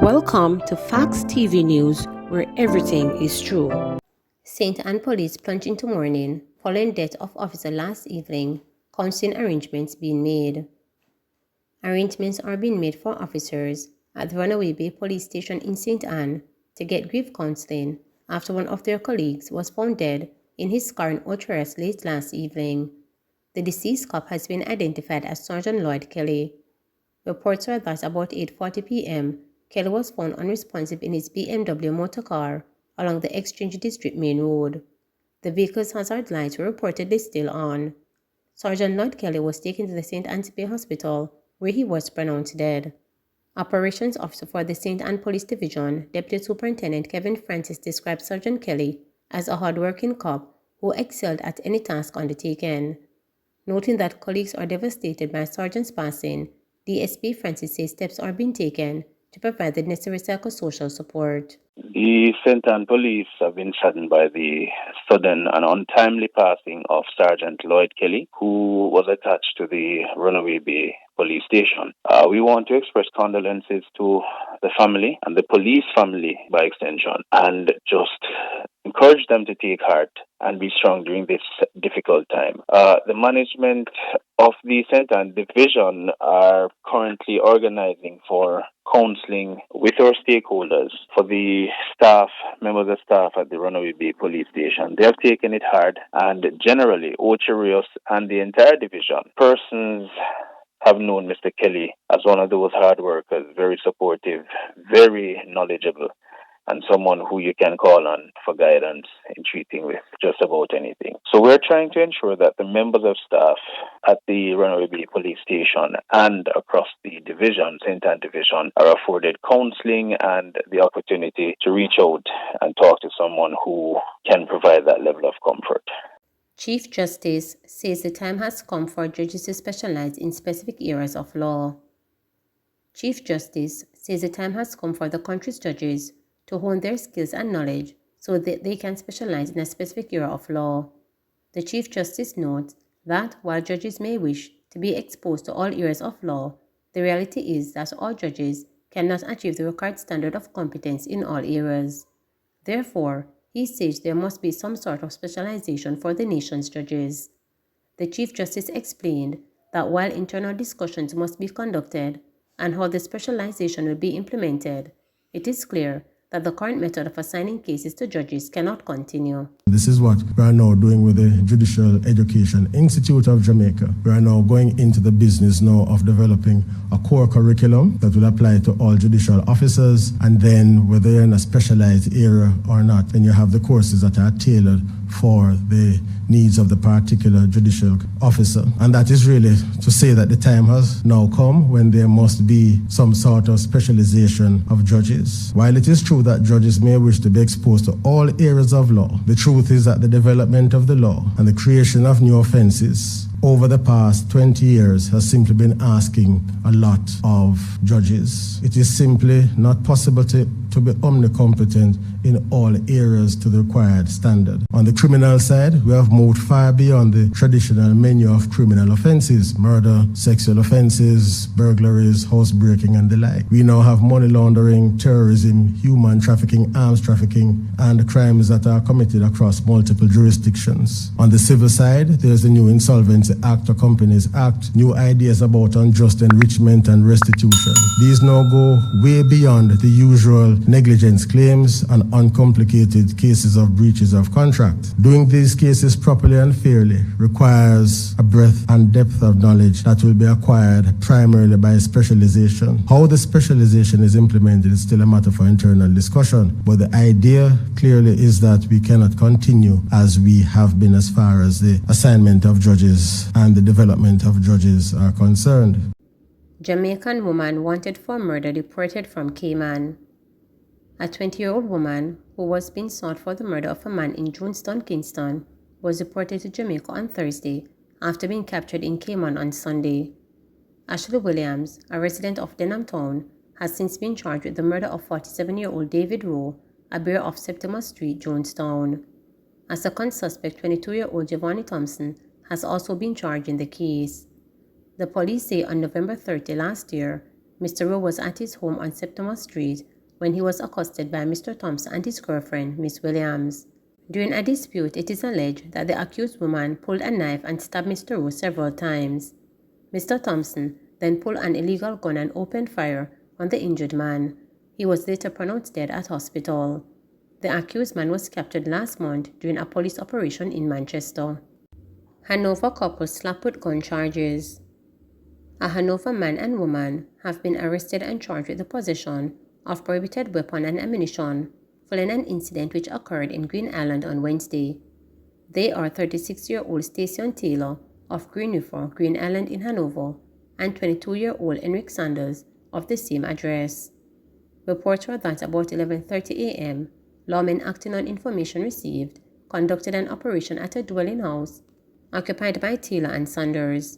Welcome to Facts TV News, where everything is true. St. Anne Police plunged into mourning following death of officer last evening, counseling arrangements being made. Arrangements are being made for officers at the Runaway Bay Police Station in St. Anne to get grief counseling after one of their colleagues was found dead in his car in Ocherest late last evening. The deceased cop has been identified as Sergeant Lloyd Kelly. Reports are that about 8:40 p.m., Kelly was found unresponsive in his BMW motor car along the Exchange District Main Road. The vehicle's hazard lights were reportedly still on. Sergeant Lloyd Kelly was taken to the St. Anne's Bay Hospital, where he was pronounced dead. Operations Officer for the St. Anne Police Division, Deputy Superintendent Kevin Francis, described Sergeant Kelly as a hard-working cop who excelled at any task undertaken. Noting that colleagues are devastated by Sergeant's passing, DSP Francis says steps are being taken to provide the necessary psychosocial support. The St. Anne Police have been saddened by the sudden and untimely passing of Sergeant Lloyd Kelly, who was attached to the Runaway Bay Police Station. We want to express condolences to the family and the police family by extension, and just encourage them to take heart and be strong during this difficult time. The management of the St. Anne Division are currently organizing for counseling with our stakeholders for the staff, members of staff at the Runaway Bay Police Station. They have taken it hard, and generally, Ocherest and the entire division, persons have known Mr. Kelly as one of those hard workers, very supportive, very knowledgeable, and someone who you can call on for guidance in treating with just about anything. So we're trying to ensure that the members of staff at the Runaway Bay Police Station and across the division, St. Anne Division, are afforded counseling and the opportunity to reach out and talk to someone who can provide that level of comfort. Chief Justice says the time has come for judges to specialize in specific areas of law. Chief Justice says the time has come for the country's judges to hone their skills and knowledge so that they can specialize in a specific area of law. The Chief Justice notes that while judges may wish to be exposed to all areas of law, the reality is that all judges cannot achieve the required standard of competence in all areas. Therefore, he says there must be some sort of specialization for the nation's judges. The Chief Justice explained that while internal discussions must be conducted and how the specialization will be implemented, it is clear that the current method of assigning cases to judges cannot continue. This is what we are now doing with the Judicial Education Institute of Jamaica. We are now going into the business now of developing a core curriculum that will apply to all judicial officers, and then whether you're in a specialized area or not, then you have the courses that are tailored for the needs of the particular judicial officer. And that is really to say that the time has now come when there must be some sort of specialization of judges. While it is true that judges may wish to be exposed to all areas of law, the truth is that the development of the law and the creation of new offenses over the past 20 years has simply been asking a lot of judges. It is simply not possible to be omnicompetent in all areas to the required standard. On the criminal side, we have moved far beyond the traditional menu of criminal offenses: murder, sexual offenses, burglaries, housebreaking, and the like. We now have money laundering, terrorism, human trafficking, arms trafficking, and crimes that are committed across multiple jurisdictions. On the civil side, there's the new Insolvency Act or Companies Act, new ideas about unjust enrichment and restitution. These now go way beyond the usual negligence claims and uncomplicated cases of breaches of contract. Doing these cases properly and fairly requires a breadth and depth of knowledge that will be acquired primarily by specialization. How the specialization is implemented is still a matter for internal discussion, but the idea clearly is that we cannot continue as we have been as far as the assignment of judges and the development of judges are concerned. Jamaican woman wanted for murder deported from Cayman. A 20-year-old woman who was being sought for the murder of a man in Jonestown, Kingston, was deported to Jamaica on Thursday after being captured in Cayman on Sunday. Ashley Williams, a resident of Denham Town, has since been charged with the murder of 47-year-old David Rowe, a bearer of Septimus Street, Jonestown. A second suspect, 22-year-old Giovanni Thompson, has also been charged in the case. The police say on November 30 last year, Mr. Rowe was at his home on Septimus Street when he was accosted by Mr. Thompson and his girlfriend, Miss Williams. During a dispute, it is alleged that the accused woman pulled a knife and stabbed Mr. Rowe several times. Mr. Thompson then pulled an illegal gun and opened fire on the injured man. He was later pronounced dead at hospital. The accused man was captured last month during a police operation in Manchester. Hanover couple slapped with gun charges. A Hanover man and woman have been arrested and charged with the possession of prohibited weapon and ammunition following an incident which occurred in Green Island on Wednesday. They are 36-year-old Stacey Taylor of Greenriver, Green Island in Hanover, and 22-year-old Enric Sanders of the same address. Reports were that about 11:30 a.m., lawmen acting on information received conducted an operation at a dwelling house occupied by Taylor and Sanders.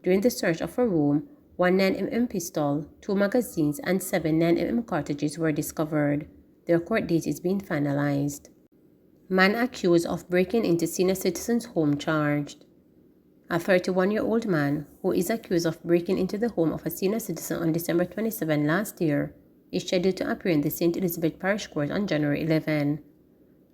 During the search of a room, one 9mm pistol, 2 magazines, and 7 9mm cartridges were discovered. Their court date is being finalized. Man accused of breaking into senior citizen's home charged. A 31-year-old man who is accused of breaking into the home of a senior citizen on December 27 last year is scheduled to appear in the St. Elizabeth Parish Court on January 11.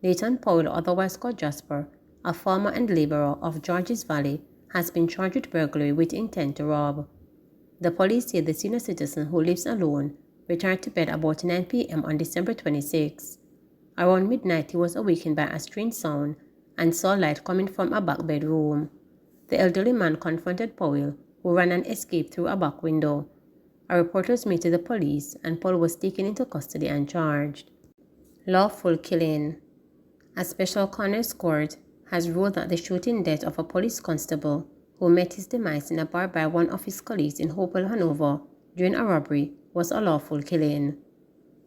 Leighton Powell, otherwise called Jasper, a farmer and laborer of Georges Valley, has been charged with burglary with intent to rob. The police say the senior citizen, who lives alone, returned to bed about 9 p.m. on December 26. Around midnight, he was awakened by a strange sound and saw light coming from a back bedroom. The elderly man confronted Powell, who ran and escaped through a back window. A report was made to the police, and Powell was taken into custody and charged. Lawful killing. A special coroner's court has ruled that the shooting death of a police constable who met his demise in a bar by one of his colleagues in Hopewell, Hanover, during a robbery was a lawful killing.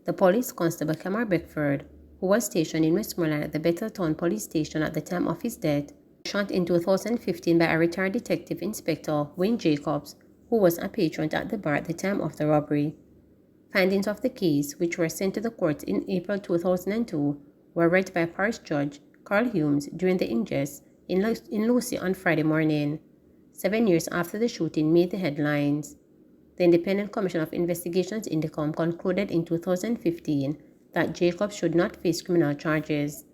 The police constable Camar Beckford, who was stationed in Westmoreland at the Betheltown police station at the time of his death, shot in 2015 by a retired detective inspector Wayne Jacobs, who was a patron at the bar at the time of the robbery. Findings of the case, which were sent to the court in April 2002, were read by Parish Judge Carl Humes during the inquest in Lucy on Friday morning. 7 years after the shooting made the headlines. The Independent Commission of Investigations Indicom concluded in 2015 that Jacobs should not face criminal charges.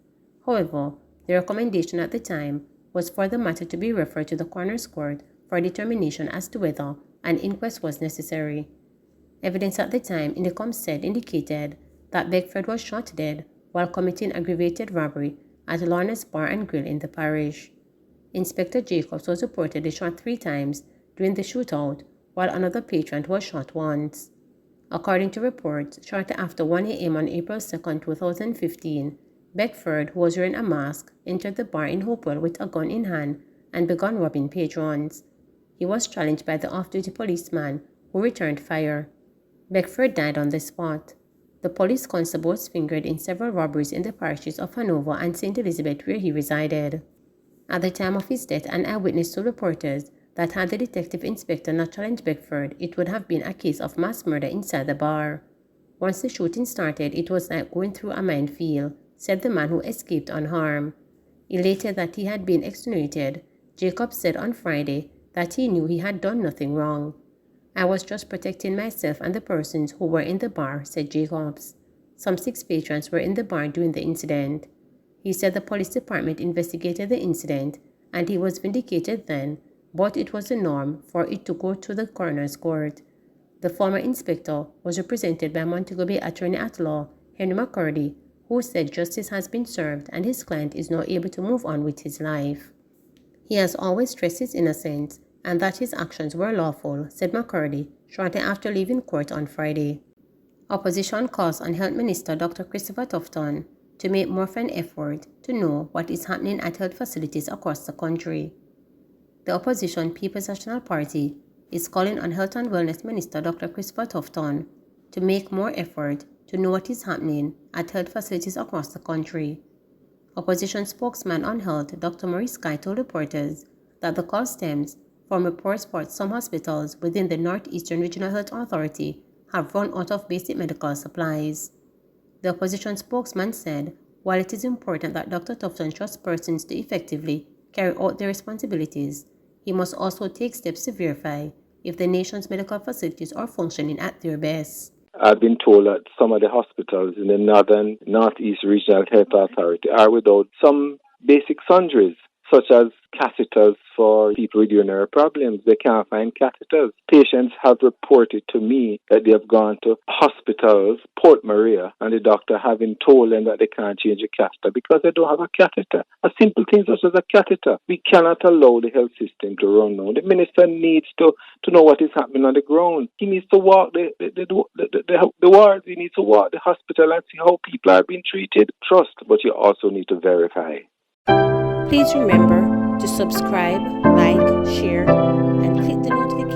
However, the recommendation at the time was for the matter to be referred to the coroner's court for determination as to whether an inquest was necessary. Evidence at the time, Indicom said, indicated that Beckford was shot dead while committing aggravated robbery at Lorna's Bar and Grill in the parish. Inspector Jacobs was reportedly shot 3 times during the shootout, while another patron was shot once. According to reports, shortly after 1 a.m. on April 2, 2015, Beckford, who was wearing a mask, entered the bar in Hopewell with a gun in hand and began robbing patrons. He was challenged by the off-duty policeman, who returned fire. Beckford died on the spot. The police constable was fingered in several robberies in the parishes of Hanover and St. Elizabeth, where he resided. At the time of his death, an eyewitness told reporters that had the detective inspector not challenged Beckford, it would have been a case of mass murder inside the bar. Once the shooting started, it was like going through a minefield, said the man who escaped unharmed. Elated that he had been exonerated, Jacobs said on Friday that he knew he had done nothing wrong. "I was just protecting myself and the persons who were in the bar," said Jacobs. Some 6 patrons were in the bar during the incident. He said the police department investigated the incident and he was vindicated then, but it was the norm for it to go to the coroner's court. The former inspector was represented by Montego Bay attorney-at-law Henry McCurdy, who said justice has been served and his client is now able to move on with his life. "He has always stressed his innocence and that his actions were lawful," said McCurdy shortly after leaving court on Friday. Opposition calls on Health Minister Dr. Christopher Tufton to make more of an effort to know what is happening at health facilities across the country. The opposition People's National Party is calling on Health and Wellness Minister Dr. Christopher Tufton to make more effort to know what is happening at health facilities across the country. Opposition spokesman on health Dr. Maurice Guy told reporters that the call stems from reports that some hospitals within the Northeastern Regional Health Authority have run out of basic medical supplies. The opposition spokesman said, while it is important that Dr. Tufton trusts persons to effectively carry out their responsibilities, he must also take steps to verify if the nation's medical facilities are functioning at their best. I've been told that some of the hospitals in the Northeast Regional Health Authority are without some basic sundries, such as catheters for people with urinary problems. They can't find catheters. Patients have reported to me that they have gone to hospitals, Port Maria, and the doctor having told them that they can't change a catheter because they don't have a catheter. A simple thing such as a catheter. We cannot allow the health system to run now. The minister needs to know what is happening on the ground. He needs to walk the wards. He needs to walk the hospital and see how people are being treated. Trust, but you also need to verify. Please remember to subscribe, like, share, and click the notification